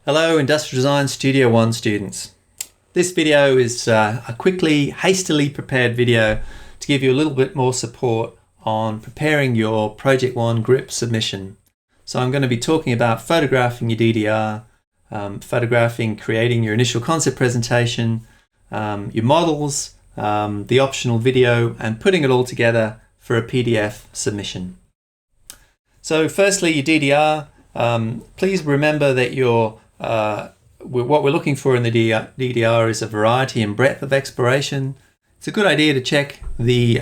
Hello Industrial Design Studio One students. This video is a hastily prepared video to give you a little bit more support on preparing your Project One grip submission. So I'm going to be talking about photographing your DDR, creating your initial concept presentation, your models, the optional video, and putting it all together for a PDF submission. So firstly, your DDR. Please remember that what we're looking for in the DDR is a variety and breadth of exploration. It's a good idea to check the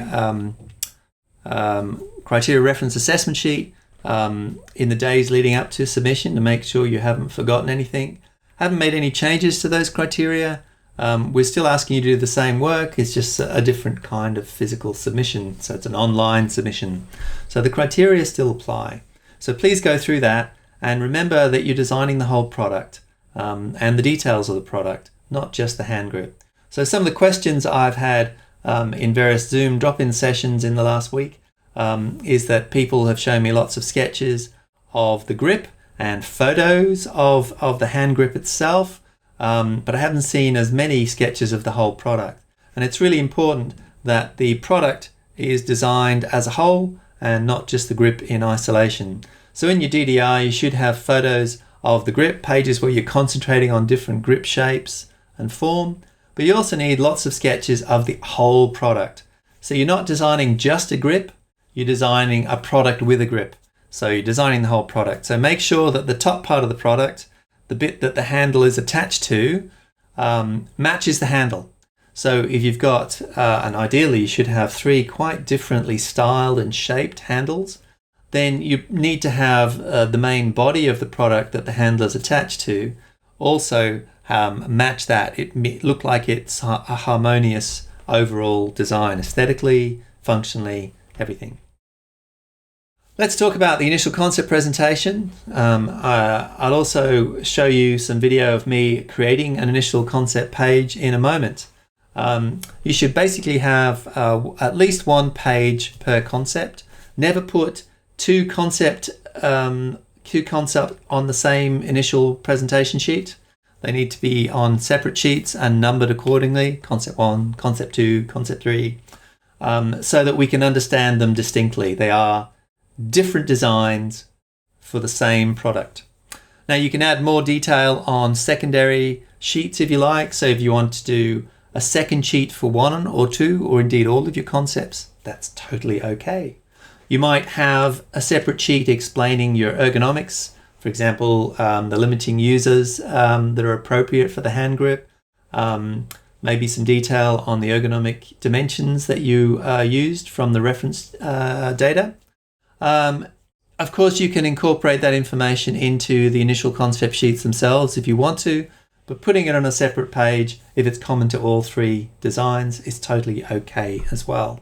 criteria reference assessment sheet in the days leading up to submission to make sure you haven't forgotten anything. Haven't made any changes to those criteria. We're still asking you to do the same work. It's just a different kind of physical submission. So it's an online submission. So the criteria still apply. So please go through that and remember that you're designing the whole product and the details of the product, not just the hand grip. So some of the questions I've had in various Zoom drop-in sessions in the last week is that people have shown me lots of sketches of the grip and photos of the hand grip itself, but I haven't seen as many sketches of the whole product. And it's really important that the product is designed as a whole and not just the grip in isolation. So in your DDR, you should have photos of the grip, pages where you're concentrating on different grip shapes and form, but you also need lots of sketches of the whole product. So you're not designing just a grip, you're designing a product with a grip. So you're designing the whole product. So make sure that the top part of the product, the bit that the handle is attached to, matches the handle. So if you've got, and ideally you should have 3 quite differently styled and shaped handles, then you need to have the main body of the product that the handle is attached to also match that. It look like it's a harmonious overall design, aesthetically, functionally, everything. Let's talk about the initial concept presentation. I'll also show you some video of me creating an initial concept page in a moment. You should basically have at least 1 page per concept. Never put two concept on the same initial presentation sheet. They need to be on separate sheets and numbered accordingly, concept 1, concept 2, concept 3, so that we can understand them distinctly. They are different designs for the same product. Now you can add more detail on secondary sheets if you like. So if you want to do a second sheet for 1 or 2 or indeed all of your concepts, that's totally okay. You might have a separate sheet explaining your ergonomics, for example, the limiting users that are appropriate for the hand grip, maybe some detail on the ergonomic dimensions that you used from the reference data. Of course, you can incorporate that information into the initial concept sheets themselves if you want to, but putting it on a separate page, if it's common to all 3 designs, is totally okay as well.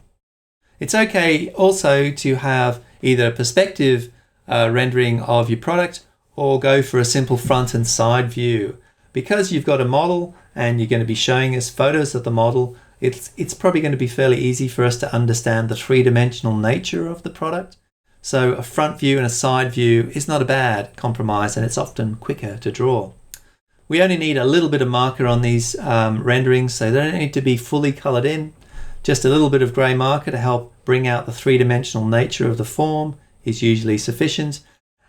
It's okay also to have either a perspective rendering of your product or go for a simple front and side view. Because you've got a model and you're going to be showing us photos of the model, it's probably going to be fairly easy for us to understand the 3-dimensional nature of the product. So a front view and a side view is not a bad compromise, and it's often quicker to draw. We only need a little bit of marker on these renderings, so they don't need to be fully colored in. Just a little bit of grey marker to help bring out the 3-dimensional nature of the form is usually sufficient.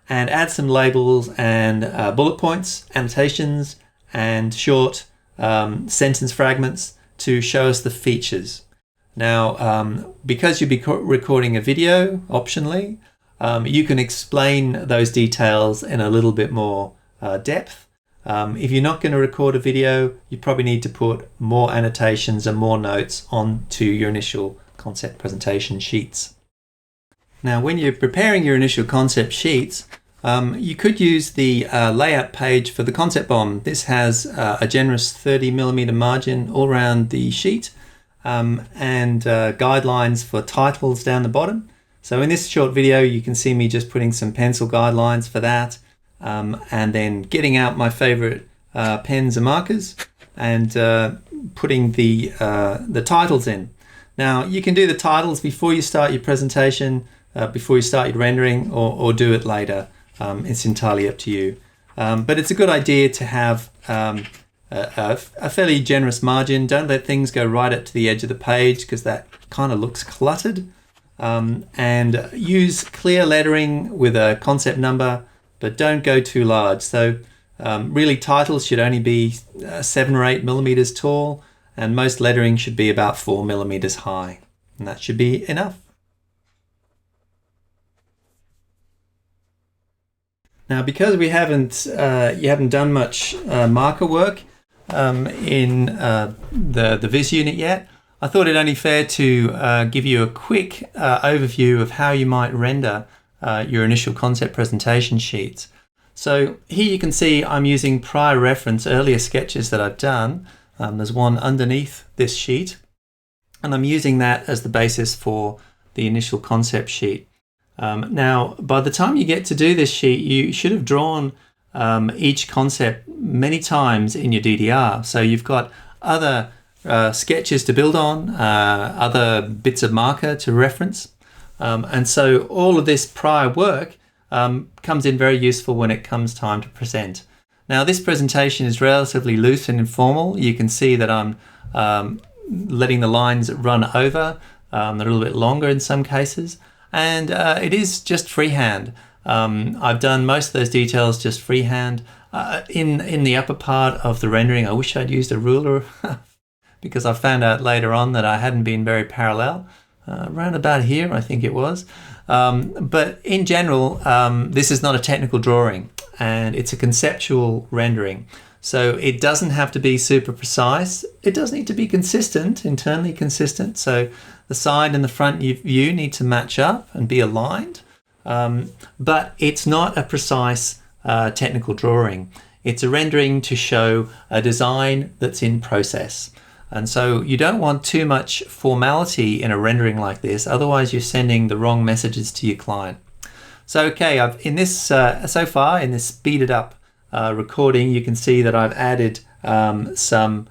And add some labels and bullet points, annotations, and short sentence fragments to show us the features. Now, because you'll be recording a video, optionally, you can explain those details in a little bit more depth. If you're not going to record a video, you probably need to put more annotations and more notes onto your initial concept presentation sheets. Now, when you're preparing your initial concept sheets, you could use the layout page for the concept bomb. This has a generous 30mm margin all around the sheet and guidelines for titles down the bottom. So in this short video, you can see me just putting some pencil guidelines for that. And then getting out my favorite pens and markers and putting the titles in. Now you can do the titles before you start your presentation, before you start your rendering, or do it later. It's entirely up to you. But it's a good idea to have a fairly generous margin. Don't let things go right up to the edge of the page because that kind of looks cluttered. And use clear lettering with a concept number, but don't go too large. So really titles should only be 7 or 8 millimeters tall, and most lettering should be about 4 millimeters high. And that should be enough. Now, because we haven't you haven't done much marker work in the Viz unit yet, I thought it only fair to give you a quick overview of how you might render your initial concept presentation sheets. So here you can see I'm using prior reference earlier sketches that I've done. There's one underneath this sheet, and I'm using that as the basis for the initial concept sheet. Now, by the time you get to do this sheet, you should have drawn each concept many times in your DDR. So you've got other sketches to build on, other bits of marker to reference. And so all of this prior work comes in very useful when it comes time to present. Now, this presentation is relatively loose and informal. You can see that I'm letting the lines run over. They're a little bit longer in some cases. And it is just freehand. I've done most of those details just freehand. In the upper part of the rendering, I wish I'd used a ruler because I found out later on that I hadn't been very parallel. Around about here, I think it was. But in general, this is not a technical drawing, and it's a conceptual rendering. So it doesn't have to be super precise. It does need to be consistent, internally consistent. So the side and the front view need to match up and be aligned. But it's not a precise technical drawing. It's a rendering to show a design that's in process. And so you don't want too much formality in a rendering like this, otherwise you're sending the wrong messages to your client. So okay, in this speeded up recording, you can see that I've added some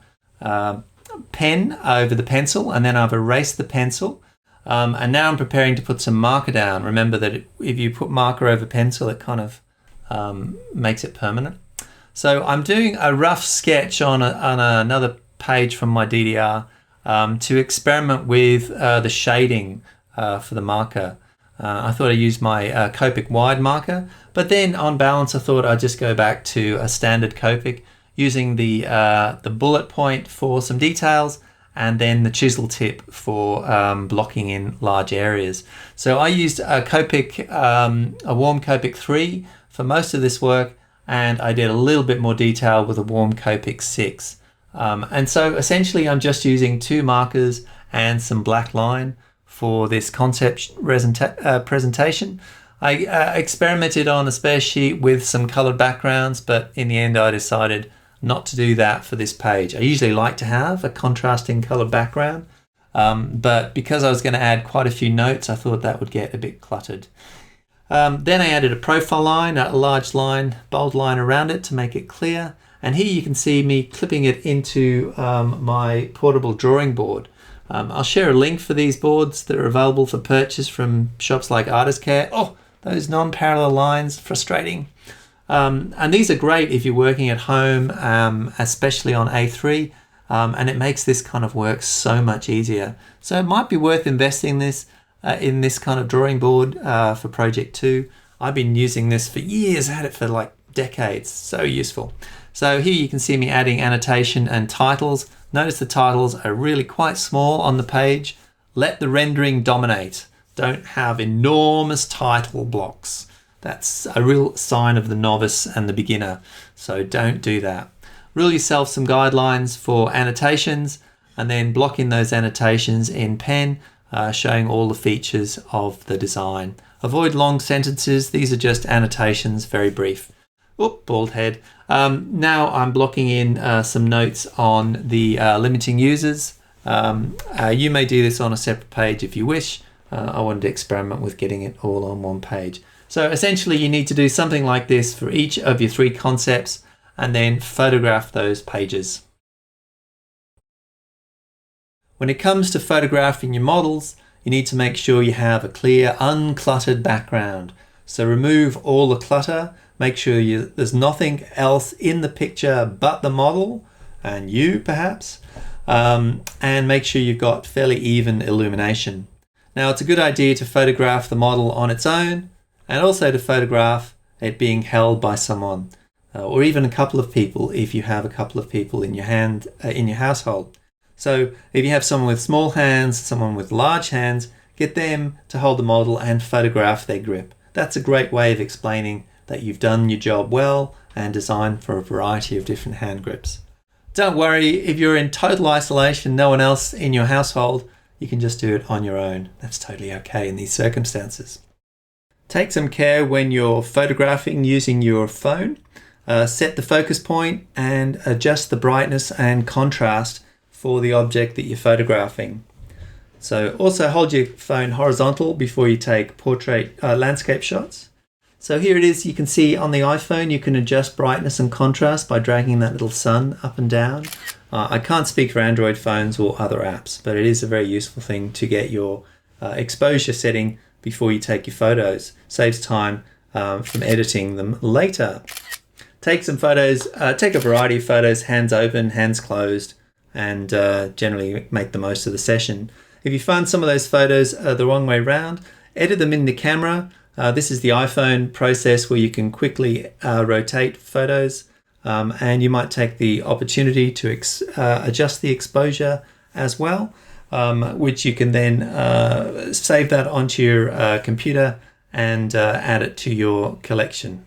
pen over the pencil, and then I've erased the pencil. And now I'm preparing to put some marker down. Remember that if you put marker over pencil, it kind of makes it permanent. So I'm doing a rough sketch on another page from my DDR to experiment with the shading for the marker. I thought I'd use my Copic wide marker, but then on balance I thought I'd just go back to a standard Copic using the bullet point for some details and then the chisel tip for blocking in large areas. So I used a Copic, a warm Copic 3 for most of this work, and I did a little bit more detail with a warm Copic 6. And so essentially I'm just using 2 markers and some black line for this concept presentation. I experimented on a spare sheet with some colored backgrounds, but in the end I decided not to do that for this page. I usually like to have a contrasting colored background, but because I was going to add quite a few notes, I thought that would get a bit cluttered. Then I added a profile line, a large line, bold line around it to make it clear. And here you can see me clipping it into my portable drawing board. I'll share a link for these boards that are available for purchase from shops like ArtistCare. Oh, those non-parallel lines, frustrating. And these are great if you're working at home, especially on A3, and it makes this kind of work so much easier. So it might be worth investing in this kind of drawing board for Project 2. I've been using this for years, I had it for like decades, so useful. So here you can see me adding annotation and titles. Notice the titles are really quite small on the page. Let the rendering dominate. Don't have enormous title blocks. That's a real sign of the novice and the beginner. So don't do that. Rule yourself some guidelines for annotations and then block in those annotations in pen, showing all the features of the design. Avoid long sentences. These are just annotations, very brief. Oop, bald head. Now I'm blocking in some notes on the limiting users. You may do this on a separate page if you wish. I wanted to experiment with getting it all on one page. So essentially you need to do something like this for each of your 3 concepts and then photograph those pages. When it comes to photographing your models, you need to make sure you have a clear, uncluttered background. So remove all the clutter Make sure there's nothing else in the picture but the model and you perhaps, and make sure you've got fairly even illumination. Now it's a good idea to photograph the model on its own and also to photograph it being held by someone or even a couple of people if you have a couple of people in your household. So if you have someone with small hands, someone with large hands, get them to hold the model and photograph their grip. That's a great way of explaining that you've done your job well and designed for a variety of different hand grips. Don't worry, if you're in total isolation, no one else in your household, you can just do it on your own. That's totally okay in these circumstances. Take some care when you're photographing using your phone. Set the focus point and adjust the brightness and contrast for the object that you're photographing. So also hold your phone horizontal before you take portrait landscape shots. So here it is, you can see on the iPhone you can adjust brightness and contrast by dragging that little sun up and down. I can't speak for Android phones or other apps, but it is a very useful thing to get your exposure setting before you take your photos. Saves time from editing them later. Take some photos, take a variety of photos, hands open, hands closed, and generally make the most of the session. If you find some of those photos the wrong way around, edit them in the camera. This is the iPhone process where you can quickly rotate photos, and you might take the opportunity to adjust the exposure as well, which you can then save that onto your computer and add it to your collection.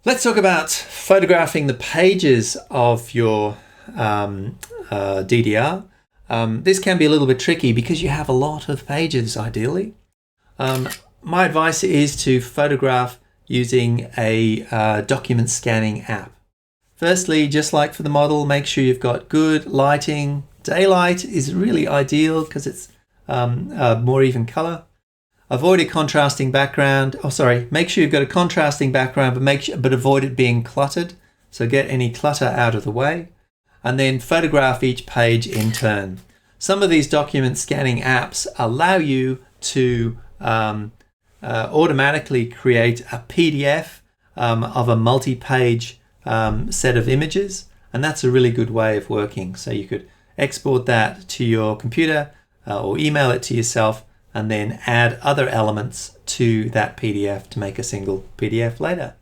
Let's talk about photographing the pages of your DDR. This can be a little bit tricky because you have a lot of pages ideally. My advice is to photograph using a document scanning app. Firstly, just like for the model, make sure you've got good lighting. Daylight is really ideal because it's more even color. Avoid a contrasting background. Make sure you've got a contrasting background, but avoid it being cluttered. So get any clutter out of the way. And then photograph each page in turn. Some of these document scanning apps allow you to automatically create a PDF of a multi-page set of images, and that's a really good way of working. So you could export that to your computer or email it to yourself and then add other elements to that PDF to make a single PDF later.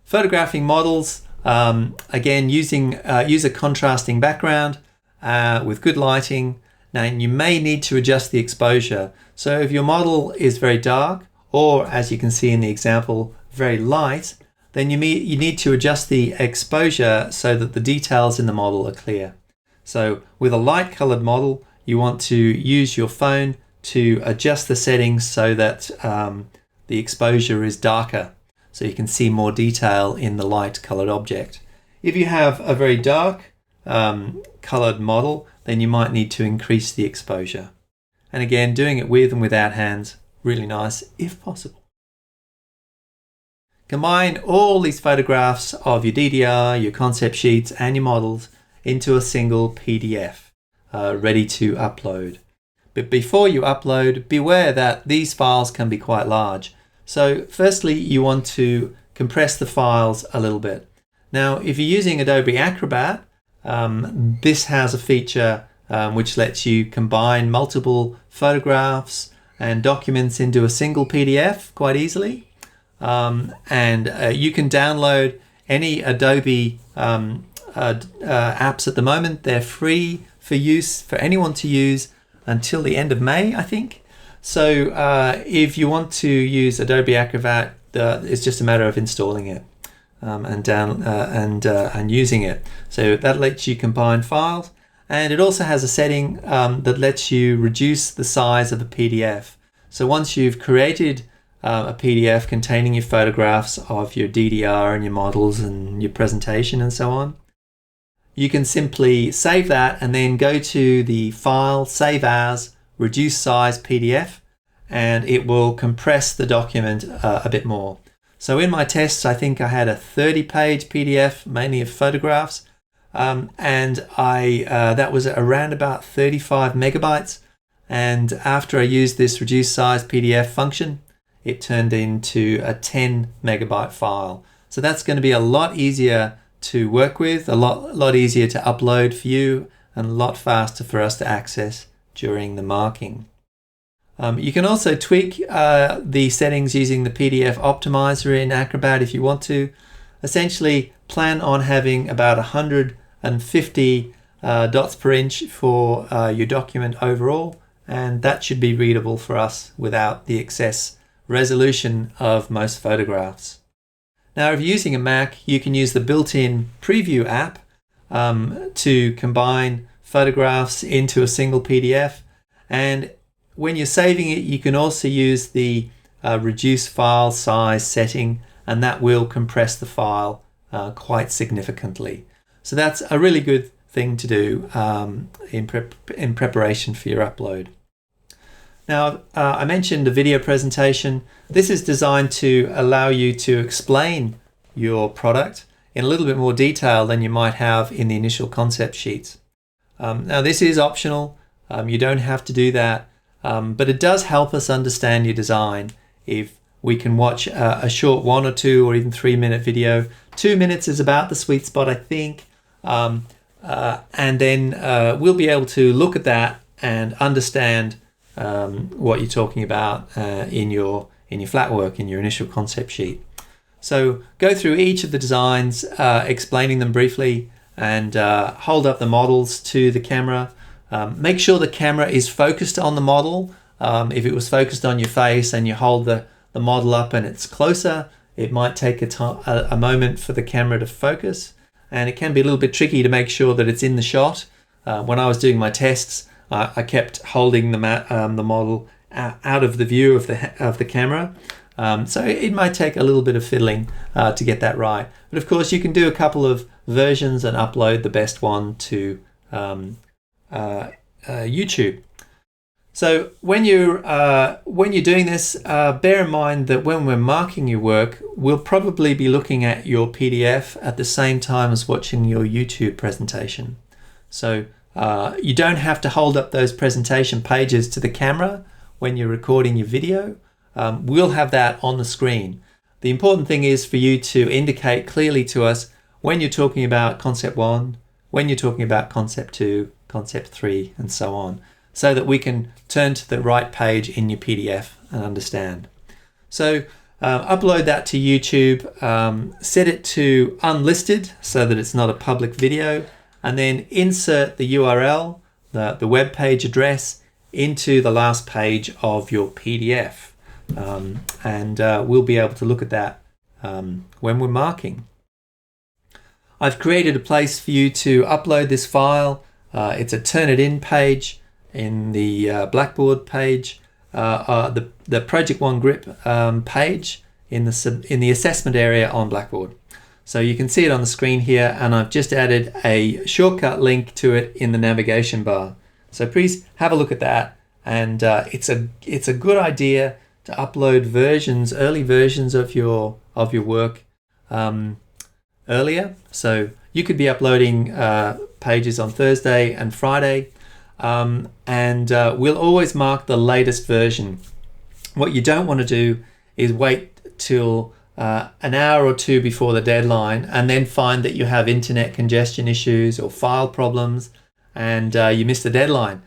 Photographing models, again, use a contrasting background with good lighting. Now you may need to adjust the exposure. So if your model is very dark, or as you can see in the example, very light, then you need to adjust the exposure so that the details in the model are clear. So with a light colored model, you want to use your phone to adjust the settings so that the exposure is darker, so you can see more detail in the light colored object. If you have a very dark colored model, then you might need to increase the exposure. And again, doing it with and without hands, really nice if possible. Combine all these photographs of your DDR, your concept sheets and your models into a single PDF ready to upload. But before you upload, beware that these files can be quite large. So firstly, you want to compress the files a little bit. Now, if you're using Adobe Acrobat, this has a feature which lets you combine multiple photographs and documents into a single PDF quite easily. And you can download any Adobe apps at the moment. They're free for use, for anyone to use until the end of May, I think. So if you want to use Adobe Acrobat, it's just a matter of installing it and using it. So that lets you combine files, and it also has a setting that lets you reduce the size of a PDF. So once you've created a PDF containing your photographs of your DDR and your models and your presentation and so on, you can simply save that and then go to the file, save as, reduce size PDF, and it will compress the document a bit more. So in my tests, I think I had a 30-page PDF, mainly of photographs, and that was around about 35 megabytes. And after I used this reduce size PDF function, it turned into a 10 megabyte file. So that's going to be a lot easier to work with, a lot easier to upload for you, and a lot faster for us to access during the marking. You can also tweak the settings using the PDF optimizer in Acrobat if you want to. Essentially, plan on having about 150 dots per inch for your document overall, and that should be readable for us without the excess resolution of most photographs. Now, if you're using a Mac, you can use the built-in Preview app to combine photographs into a single PDF, and when you're saving it, you can also use the reduce file size setting, and that will compress the file quite significantly. So that's a really good thing to do in preparation for your upload. Now, I mentioned a video presentation. This is designed to allow you to explain your product in a little bit more detail than you might have in the initial concept sheets. Now, this is optional. You don't have to do that, but it does help us understand your design if we can watch a short 1 or 2 or even 3-minute video. 2 minutes is about the sweet spot, I think. And then we'll be able to look at that and understand what you're talking about in your flat work, in your initial concept sheet. So go through each of the designs, explaining them briefly, and hold up the models to the camera. Make sure the camera is focused on the model. If it was focused on your face and you hold the model up and it's closer, it might take a moment for the camera to focus, and it can be a little bit tricky to make sure that it's in the shot. When I was doing my tests, I kept holding the model out of the view of the camera. So it might take a little bit of fiddling to get that right. But of course, you can do a couple of versions and upload the best one to YouTube. So when you're doing this, bear in mind that when we're marking your work, we'll probably be looking at your PDF at the same time as watching your YouTube presentation. So you don't have to hold up those presentation pages to the camera when you're recording your video. We'll have that on the screen. The important thing is for you to indicate clearly to us when you're talking about concept 1, when you're talking about concept 2, concept 3, and so on, so that we can turn to the right page in your PDF and understand. So upload that to YouTube, set it to unlisted so that it's not a public video, and then insert the URL, the web page address, into the last page of your PDF. And we'll be able to look at that when we're marking. I've created a place for you to upload this file. It's a Turnitin page in the Blackboard page, the Project One Grip page in the assessment area on Blackboard. So you can see it on the screen here, and I've just added a shortcut link to it in the navigation bar. So please have a look at that, and it's a good idea to upload early versions of your work earlier. So you could be uploading pages on Thursday and Friday, and we'll always mark the latest version. What you don't want to do is wait till an hour or two before the deadline and then find that you have internet congestion issues or file problems and you miss the deadline.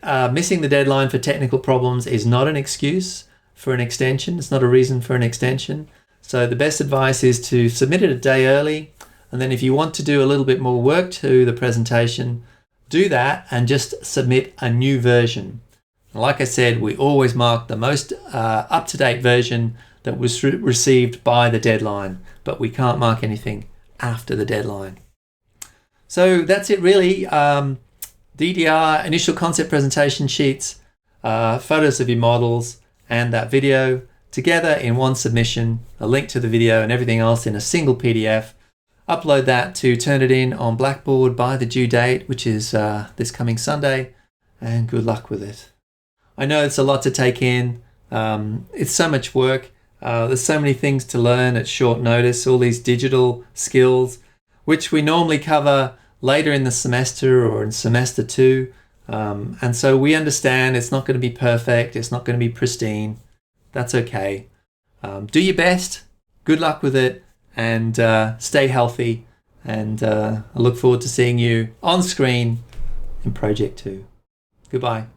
Missing the deadline for technical problems is not an excuse for an extension. It's not a reason for an extension. So the best advice is to submit it a day early, and then if you want to do a little bit more work to the presentation, do that and just submit a new version. Like I said, we always mark the most up-to-date version that was received by the deadline, but we can't mark anything after the deadline. So that's it really. DDR, initial concept presentation sheets, photos of your models, and that video together in one submission, a link to the video and everything else in a single PDF. Upload that to Turnitin on Blackboard by the due date, which is this coming Sunday, and good luck with it. I know it's a lot to take in. It's so much work. There's so many things to learn at short notice, all these digital skills, which we normally cover later in the semester or in semester 2. And so we understand it's not going to be perfect, it's not going to be pristine, That's okay. Do your best. Good luck with it, and stay healthy. And I look forward to seeing you on screen in Project 2. Goodbye.